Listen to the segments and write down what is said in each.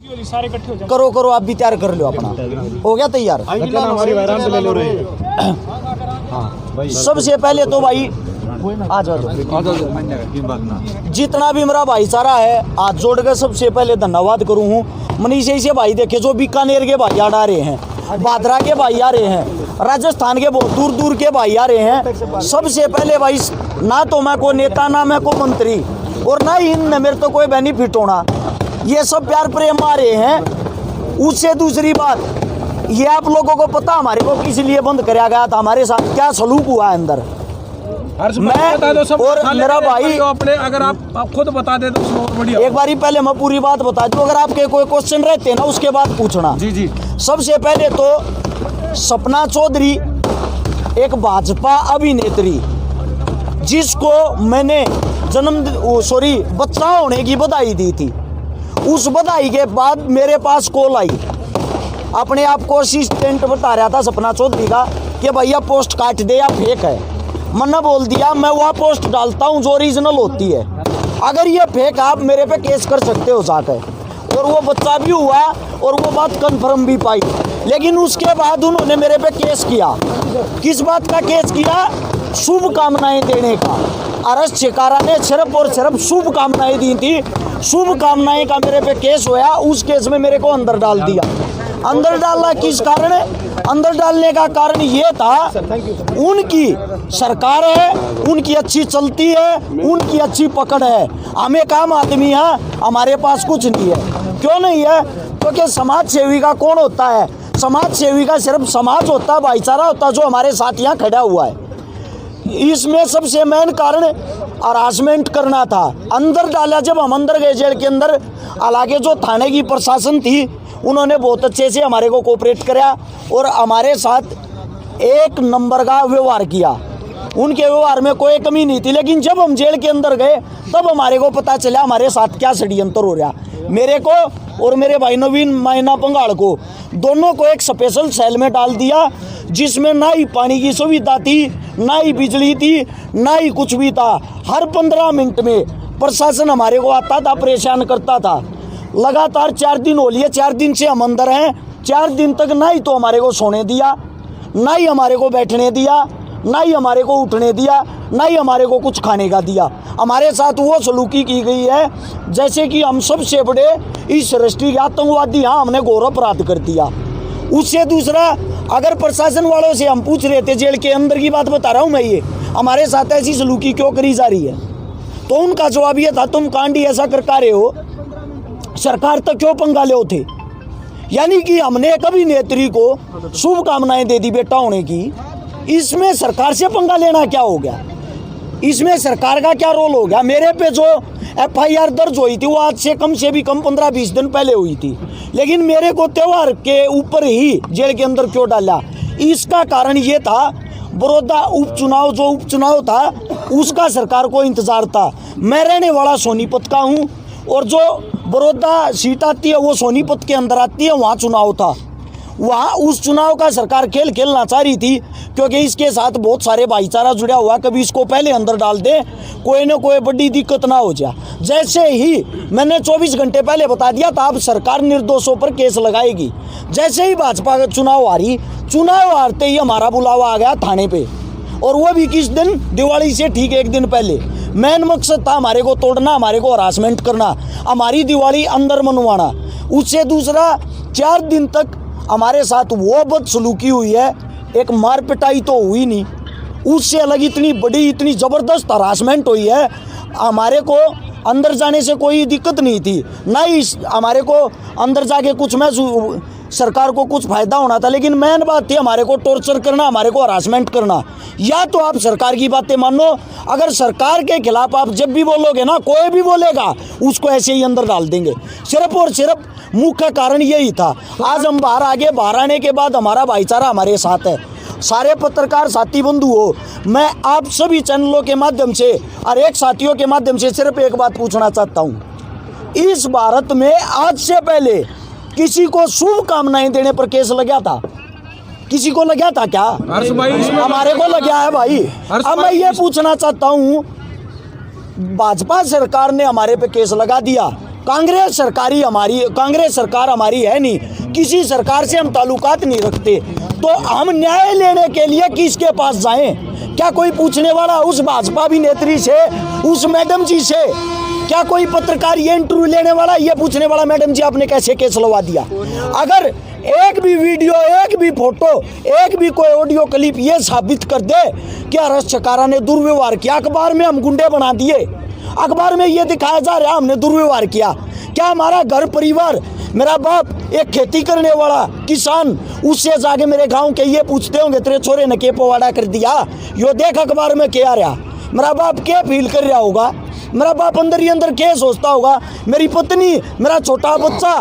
सारे इकट्ठे हो जाओ। करो करो, आप भी तैयार कर लो अपना। हो गया तैयार? सबसे पहले तो भाई आ जाओ, जितना भी मेरा भाईचारा है हाथ जोड़ कर सबसे पहले धन्यवाद करूँ हूँ। मनीष से भाई देखे जो बीकानेर के भाई आ रहे हैं, भादरा के भाई आ रहे हैं, राजस्थान के बहुत दूर दूर के भाई आ रहे हैं। सबसे पहले भाई ना तो मैं को नेता ना मैं को मंत्री और ना ही इनमें मेरे तो कोई बेनिफिट होना, ये सब प्यार प्रेम आ रहे हैं। उससे दूसरी बात ये आप लोगों को पता हमारे को किस लिए बंद कराया गया था, हमारे साथ क्या सलूक हुआ है अंदर। मैं बता दो सब और मेरा भाई अपने, अगर आप खुद बता दे तो बहुत बढ़िया। एक बारी पहले मैं पूरी बात बता दूं, अगर आपके कोई क्वेश्चन रहते हैं ना उसके बाद पूछना। जी जी। सबसे पहले तो सपना चौधरी एक भाजपा अभिनेत्री जिसको मैंने बच्चा होने की बधाई दी थी, उस बधाई के बाद मेरे पास कॉल आई, अपने आप को असिस्टेंट बता रहा था सपना चौधरी का कि भैया पोस्ट काट दे या फेक है। मैंने बोल दिया मैं वह पोस्ट डालता हूँ जो ओरिजिनल होती है, अगर ये फेक आप मेरे पे केस कर सकते हो जाकर। और वो बच्चा भी हुआ और वो बात कंफर्म भी पाई। लेकिन उसके बाद उन्होंने मेरे पे केस किया। किस बात का केस किया? शुभकामनाएं देने का। अरेस्ट शिकारा ने सिर्फ और सिर्फ शुभकामनाएं दी थी, शुभकामनाएं का मेरे पे केस हुआ। उस केस में मेरे को अंदर डाल दिया। अंदर डालना किस कारण? अंदर डालने का कारण ये था उनकी सरकार है, उनकी अच्छी चलती है, उनकी अच्छी पकड़ है। हम एक आम आदमी हैं, हमारे पास कुछ नहीं है। क्यों नहीं है? क्योंकि समाज सेवी का कौन होता है? समाज सेवी का सिर्फ समाज होता है, भाईचारा होता है जो हमारे साथ यहाँ खड़ा हुआ है। इसमें सबसे मेन कारण हरासमेंट करना था। अंदर डाला, जब हम अंदर गए जेल के अंदर, हालांकि जो थाने की प्रशासन थी उन्होंने बहुत अच्छे से हमारे को कोऑपरेट कराया और हमारे साथ एक नंबर का व्यवहार किया। उनके व्यवहार में कोई कमी नहीं थी। लेकिन जब हम जेल के अंदर गए तब हमारे को पता चला हमारे साथ क्या षड्यंत्र हो रहा। मेरे को और मेरे भाई नवीन मायना पंगाड़ को दोनों को एक स्पेशल सेल में डाल दिया, जिसमें ना ही पानी की सुविधा थी, ना ही बिजली थी, ना ही कुछ भी था। हर 15 मिनट में प्रशासन हमारे को आता था, परेशान करता था। लगातार 4 दिन हो लिए, 4 दिन से हम अंदर हैं। 4 दिन तक ना ही तो हमारे को सोने दिया, ना ही हमारे को बैठने दिया, ना ही हमारे को उठने दिया, ना ही हमारे को कुछ खाने का दिया। हमारे साथ वो सलूकी की गई है जैसे कि हम सबसे बड़े इस राष्ट्रीय आतंकवादी, हाँ हमने घोर अपराध कर दिया। उससे दूसरा, अगर प्रशासन वालों से हम पूछ रहे थे, जेल के अंदर की बात बता रहा हूँ मैं, ये हमारे साथ ऐसी सलूकी क्यों करी जा रही है, तो उनका जवाब ये था तुम कांडी ऐसा कर रहे हो, सरकार तक क्यों पंगा ले थे। यानी कि हमने एक अभिनेत्री को शुभकामनाएं दे दी बेटा होने की, इसमें सरकार से पंगा लेना क्या हो गया? इसमें सरकार का क्या रोल हो गया? मेरे पे जो FIR दर्ज हुई थी वो आज से भी कम 15-20 दिन पहले हुई थी, लेकिन मेरे को त्योहार के ऊपर ही जेल के अंदर क्यों डाला? इसका कारण ये था, बड़ौदा उपचुनाव जो उपचुनाव था उसका सरकार को इंतजार था। मैं रहने वाला सोनीपत का हूँ और जो बड़ौदा सीट आती है वो सोनीपत के अंदर आती है, वहाँ चुनाव था। वहाँ उस चुनाव का सरकार खेल खेलना चाह रही थी, क्योंकि इसके साथ बहुत सारे भाईचारा जुड़ा हुआ, कभी इसको पहले अंदर डाल दे, कोई ना कोई बड़ी दिक्कत ना हो जाए। जैसे ही मैंने 24 घंटे पहले बता दिया था अब सरकार निर्दोषों पर केस लगाएगी। जैसे ही भाजपा का चुनाव हारते ही हमारा बुलावा आ गया थाने पे, और वो भी किस दिन? दिवाली से ठीक 1 दिन पहले। मेन मकसद था हमारे को तोड़ना, हमारे को हरासमेंट करना, हमारी दिवाली अंदर मनवाना। उससे दूसरा, 4 दिन तक हमारे साथ वो बदसलूकी हुई है, एक मार पिटाई तो हुई नहीं, उससे अलग इतनी बड़ी इतनी ज़बरदस्त हरासमेंट हुई है। हमारे को अंदर जाने से कोई दिक्कत नहीं थी, ना ही हमारे को अंदर जाके कुछ में सरकार को कुछ फ़ायदा होना था, लेकिन मेन बात थी हमारे को टॉर्चर करना, हमारे को हरासमेंट करना। या तो आप सरकार की बातें मानो, अगर सरकार के खिलाफ आप जब भी बोलोगे ना, कोई भी बोलेगा उसको ऐसे ही अंदर डाल देंगे। सिर्फ और सिर्फ मुख्य कारण यही था। आज हम बाहर आने के बाद हमारा भाईचारा हमारे साथ है। सारे पत्रकार साथी बंधु हो, मैं आप सभी चैनलों के माध्यम से और एक साथियों के माध्यम से सिर्फ एक बात पूछना चाहता हूँ, इस भारत में आज से पहले किसी को शुभकामनाएं देने पर केस लगा था? किसी को लगा था क्या? हमारे को लगा है भाई। अब मैं ये पूछना चाहता हूँ, भाजपा सरकार ने हमारे पे केस लगा दिया, कांग्रेस सरकार हमारी है नहीं, किसी सरकार से हम ताल्लुकात नहीं रखते, तो हम न्याय लेने के लिए किसके पास जाएं? क्या कोई पूछने वाला उस भाजपा अभिनेत्री से, उस मैडम जी से? क्या कोई पत्रकार ये इंटरव्यू लेने वाला, ये पूछने वाला मैडम जी आपने कैसे केस लगा दिया? अगर एक भी वीडियो, एक भी फोटो, एक भी कोई ऑडियो क्लिप ये साबित कर दे कि हर्ष चकारा ने दुर्व्यवहार किया, अखबार में हम गुंडे बना दिए, अखबार में ये दिखाया जा रहा है हमने दुर्व्यवहार किया, क्या हमारा घर परिवार, मेरा बाप एक खेती करने वाला किसान, उससे जाके मेरे गांव के ये पूछते होंगे तेरे छोरे ने के पवाड़ा कर दिया, यो देख अखबार में क्या रहा? मेरा बाप क्या फील कर रहा होगा? मेरा बाप अंदर ही अंदर क्या सोचता होगा? मेरी पत्नी, मेरा छोटा बच्चा,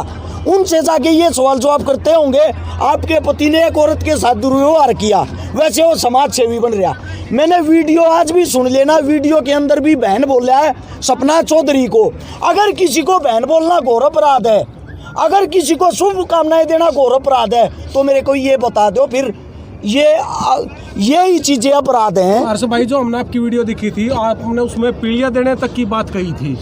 उनसे जाके ये सवाल जवाब करते होंगे आपके पति ने एक औरत के साथ दुर्व्यवहार किया, वैसे वो समाज सेवी बन रहा। मैंने वीडियो आज भी सुन लेना, वीडियो के अंदर भी बहन बोला है सपना चौधरी को। अगर किसी को बहन बोलना घोर अपराध है, अगर किसी को शुभकामनाएं देना घोर अपराध है, तो मेरे को ये बता दो फिर यही चीजें अपराध हैं। हर्ष भाई, जो हमने आपकी वीडियो दिखी थी, आपने उसमें पीढ़ियां देने तक की बात कही थी,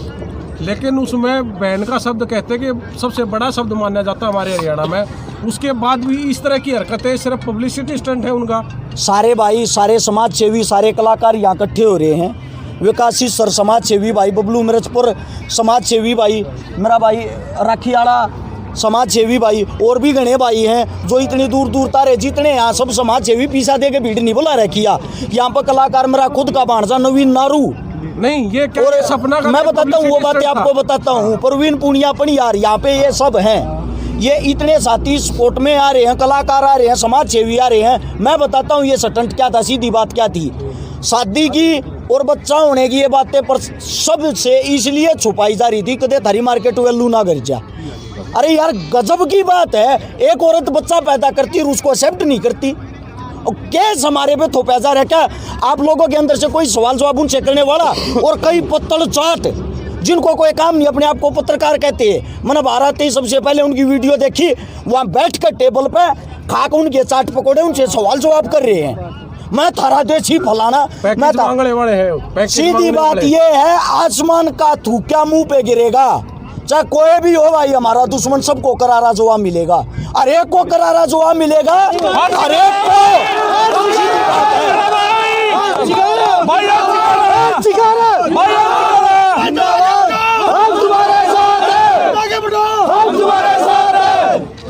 लेकिन उसमें बहन का शब्द कहते कि सबसे बड़ा शब्द माना जाता है हमारे हरियाणा में, उसके बाद भी इस तरह की हरकतें सिर्फ पब्लिसिटी स्टंट है उनका। सारे भाई, सारे समाज सेवी, सारे कलाकार यहाँ इकट्ठे हो रहे हैं। विकासी सर समाज सेवी भाई, बबलू मिर्चपुर समाज सेवी भाई, मेरा भाई राखीवाड़ा समाज सेवी भाई, और भी घने भाई हैं जो इतनी दूर दूर तारे जितने यहाँ सब समाज सेवी पीसा दे के भीड़ नहीं बुला रखिया। यहाँ पर कलाकार मेरा खुद का भांजा नवीन नारू नहीं, ये क्या और सपना का मैं बताता हूँ, वो बातें आपको बताता हूँ। प्रवीण पुनिया यार यहाँ पे ये सब हैं, ये इतने साथी स्पोर्ट में आ रहे हैं, कलाकार आ रहे हैं, समाज सेवी आ रहे हैं। मैं बताता हूँ ये स्टंट क्या था, सीधी बात क्या थी। शादी की और बच्चा होने की ये बातें पर सबसे इसलिए छुपाई जा रही थी कदे थारी मार्केट वैल्यू ना कर जा। अरे यार गजब की बात है, एक औरत बच्चा पैदा करती और उसको एक्सेप्ट नहीं करती। और केस हमारे पे थोपा जा रहा है क्या? आप लोगों के अंदर से कोई सवाल जवाब उनसे करने वाला, और कई पत्तल चाट जिनको कोई काम नहीं, अपने आप को पत्रकार कहते हैं। मैंने भारत ही सबसे पहले उनकी वीडियो देखी, वहाँ बैठ कर टेबल पे खाकर उनके चाट पकौड़े उनसे सवाल जवाब कर रहे हैं। मैं थारा देशी फलाना, मैं वाले हैं। सीधी बात ये है, आसमान का थूका मुंह पे गिरेगा, चाहे कोई भी हो भाई, हमारा दुश्मन सबको करारा जवाब मिलेगा। अरे एक को करारा जवाब मिलेगा, अरे एक को।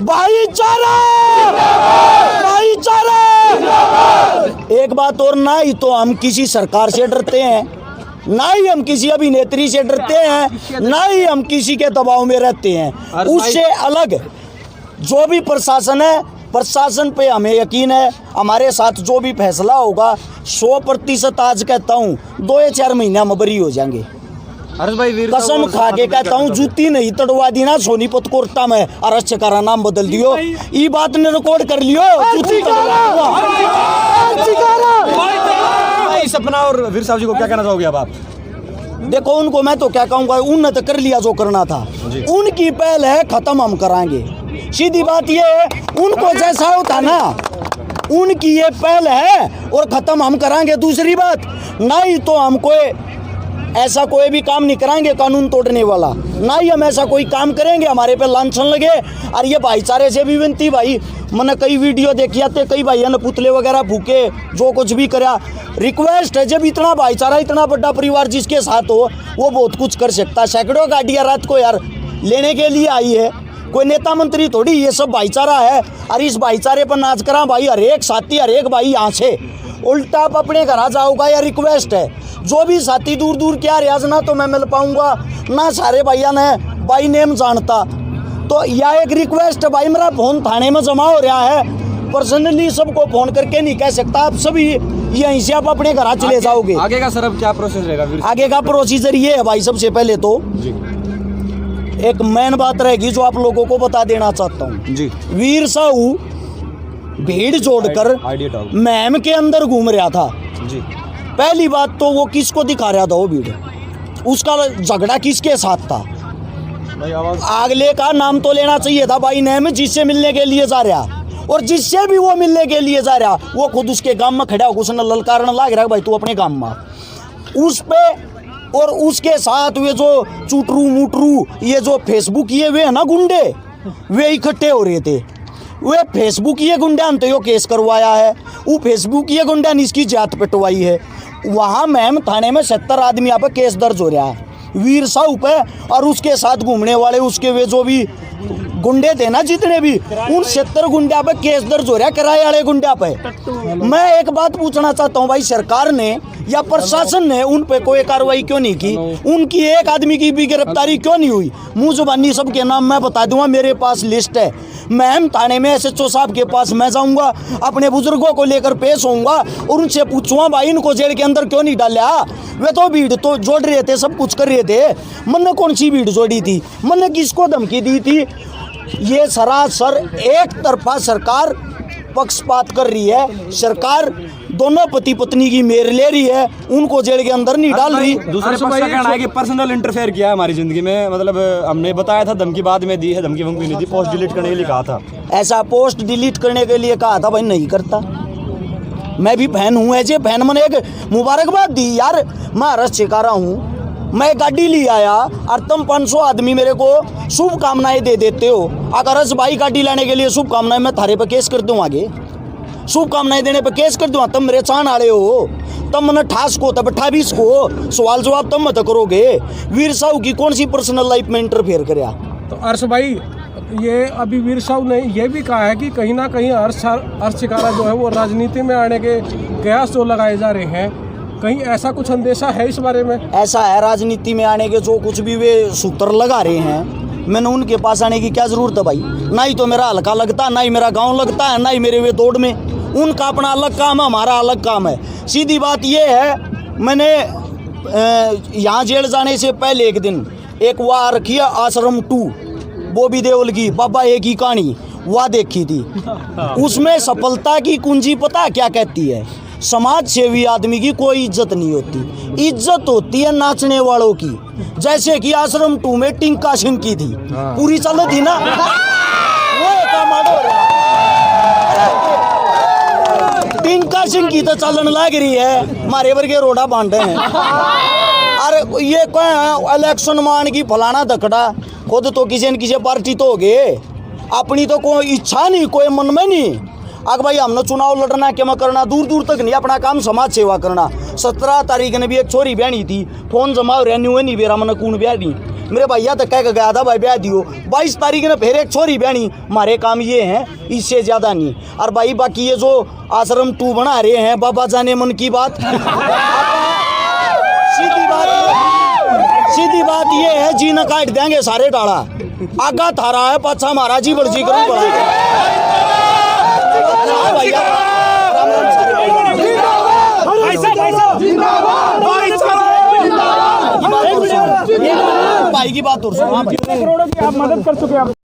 भाईचारा, भाईचारा। एक बात और, ना ही तो हम किसी सरकार से डरते हैं, ना ही हम किसी अभिनेत्री से डरते हैं, ना ही हम किसी के दबाव में रहते हैं। उससे अलग जो भी प्रशासन है, प्रशासन पे हमें यकीन है, हमारे साथ जो भी फैसला होगा 100% आज कहता हूँ 2 या 4 महीना में बरी हो जाएंगे। हर्ष भाई, कसम खा के कहता हूँ, जूती नहीं तड़वा दी ना सोनीपत कोर्टा में, हर्ष चकारा नाम बदल दियो, ये बात ने रिकॉर्ड कर लियो। जूती सपना और वीर साहब जी को क्या कहना चाहोगे अब आप? देखो, उनको मैं तो क्या कहूँगा, उनने तो कर लिया जो करना था, उनकी पहल है, खत्म हम कराएंगे। सीधी बात ये है, उनको जैसा होता ना, उनकी ये पहल है और खत्म हम कराएंगे। दूसरी बात, ना ही तो हम कोई ऐसा कोई भी काम नहीं कराएंगे कानून तोड़ने वाला, ना ही हम ऐसा कोई काम करेंगे हमारे पे लांछन लगे। और ये भाईचारे से भी विनती भाई, मैंने कई वीडियो देखी आते, कई भाइयों ने पुतले वगैरह फूके, जो कुछ भी करा। रिक्वेस्ट है, जब इतना भाईचारा, इतना बड़ा परिवार जिसके साथ हो, वो बहुत कुछ कर सकता है। सैकड़ों गाड़ियाँ रात को यार लेने के लिए आई है, कोई नेता मंत्री थोड़ी, ये सब भाईचारा है। और इस भाईचारे पर नाच करा भाई, हर एक साथी, हर एक भाई यहाँ से उल्टा आप अपने घर आ जाओगा। या रिक्वेस्ट है, जो भी साथी दूर दूर क्या रियाज, ना तो मैं मिल पाऊंगा, ना सारे भैया ने बाई नेम जानता, तो यह एक रिक्वेस्ट है भाई, मेरा फोन थाने में जमा हो रहा है, पर्सनली सबको फोन करके नहीं कह सकता, आप सभी यहीं से आप अपने घर चले जाओगे। आगे का सर अब क्या प्रोसेस रहेगा? आगे का प्रोसीजर ये है भाई, सबसे पहले तो एक मेन बात रहेगी जो आप लोगों को बता देना चाहता हूँ जी। वीर साहू भीड़ जोड़कर मैम के अंदर घूम रहा था जी। पहली बात तो वो किसको दिखा रहा था, वो भीड़, उसका झगड़ा किसके साथ था? अगले का नाम तो लेना चाहिए था भाई नेम, जिससे मिलने के लिए जा रहा, और जिससे भी वो मिलने के लिए जा रहा, वो खुद उसके गांव में खड़ा होकर उसने ललकारने लग रहा है भाई तू अपने गांव में। उस पे और उसके साथ वे जो चुटरू मुटरू ये जो फेसबुक ये वे है ना गुंडे, वे इकट्ठे हो रहे थे। वे फेसबुक ये गुंडा ने तो यो केस करवाया है, वो फेसबुक ये गुंडा ने इसकी जात पिटवाई है। वहाँ मैम थाने में 70 आदमी यहाँ पर केस दर्ज हो रहा है वीर साहू पे, और उसके साथ घूमने वाले उसके वे जो भी गुंडे थे ना जितने भी, उन 70 गुंडा पे केस दर्ज हो रहा है, किराए वाले गुंडा पे। मैं एक बात पूछना चाहता हूँ भाई, सरकार ने या प्रशासन ने उन पे कोई कार्रवाई क्यों नहीं की? उनकी एक आदमी की भी गिरफ्तारी क्यों नहीं हुई? मुंह जुबानी सबके नाम मैं बता दूंगा, मेरे पास लिस्ट है। मैं थाने में SHO साहब के पास मैं जाऊंगा, अपने बुजुर्गों को लेकर पेश होऊंगा और उनसे पूछूंगा भाई इनको जेल के अंदर क्यों नहीं डाला? वे तो भीड़ तो जोड़ रहे थे, सब कुछ कर रहे थे, मन ने कौन सी भीड़ जोड़ी थी? मन ने किसको धमकी दी थी? ये सरासर एक तरफा सरकार पक्षपात कर रही है। सरकार दोनों पति पत्नी की मेर ले रही है, उनको जेल के अंदर नहीं डाल रही। दूसरे पक्ष का कहना है कि पर्सनल इंटरफेयर किया है हमारी जिंदगी में, मतलब हमने बताया था, धमकी बाद में दी है, धमकी वमकी नहीं दी, पोस्ट डिलीट करने के लिए कहा था। ऐसा पोस्ट डिलीट करने के लिए कहा था भाई, नहीं करता। मैं भी फैन हूँ, ऐसे फैन मैंने एक मुबारकबाद दी यार, मैं हरस चिका रहा हूँ। मैं गाड़ी ले आया और तुम 500 आदमी मेरे को शुभकामनाएं दे देते हो। अगर हर्ष भाई गाड़ी लाने के लिए शुभकामनाएं, मैं थारे पे केस कर दूँ, आगे शुभकामनाएं देने पे केस कर दूँ। तुम मेरे चाहने वाले हो, तुम मैंने ठास को तब 28 को सवाल जवाब तुम मत करोगे। वीर साहू की कौन सी पर्सनल लाइफ में इंटरफेयर कराया? तो हर्ष भाई, ये अभी वीर साहू ने ये भी कहा है कि कहीं ना कहीं हर्ष चिकारा जो है वो राजनीति में आने के कयास जो लगाए जा रहे हैं, कहीं ऐसा कुछ अंदेशा है इस बारे में? ऐसा है, राजनीति में आने के जो कुछ भी वे सूत्र लगा रहे हैं, मैंने उनके पास आने की क्या जरूरत है भाई? ना ही तो मेरा हल्का लगता, ना ही मेरा गांव लगता है, ना ही मेरे वे दौड़ में। उनका अपना अलग काम है, हमारा अलग काम है। सीधी बात ये है, मैंने यहाँ जेल जाने से पहले एक दिन एक वाह रखी है आश्रम 2 बॉबी देओल की, बाबा एक ही कहानी वाह देखी थी। उसमें सफलता की कुंजी पता क्या कहती है? समाज सेवी आदमी की कोई इज्जत नहीं होती, इज्जत होती है नाचने वालों की। जैसे कि आश्रम 2 में टिंका सिंह की थी, पूरी चल थी ना, वो टिंका सिंह की तो चलन लग रही है, हमारे वर्गे रोड़ा बांटे हैं। अरे ये क्या इलेक्शन मान की फलाना धकड़ा, खुद तो किसी न किसी पार्टी तो हो गए, अपनी तो कोई इच्छा नहीं, कोई मन में नहीं। अगर भाई हमने चुनाव लड़ना क्या मैं करना, दूर दूर तक नहीं, अपना काम समाज सेवा करना। 17 तारीख ने भी एक छोरी ब्यानी थी, फोन जमा हो रहा नहीं बेरा मैंने कौन ब्याह नहीं, मेरे भैया तो कह के गया था भाई ब्याह दियो। 22 तारीख ने फिर एक छोरी ब्यानी। हमारे काम ये हैं, इससे ज़्यादा नहीं। और भाई बाकी ये जो आश्रम 2 बना रहे हैं, बाबा जाने मन की बात। सीधी बात ये है, जी न काट देंगे सारे डाला, आगा थारा है पाछा हमारा जी बड़जी करूँ भाई की बात और सुनो, आप मदद कर चुके हैं।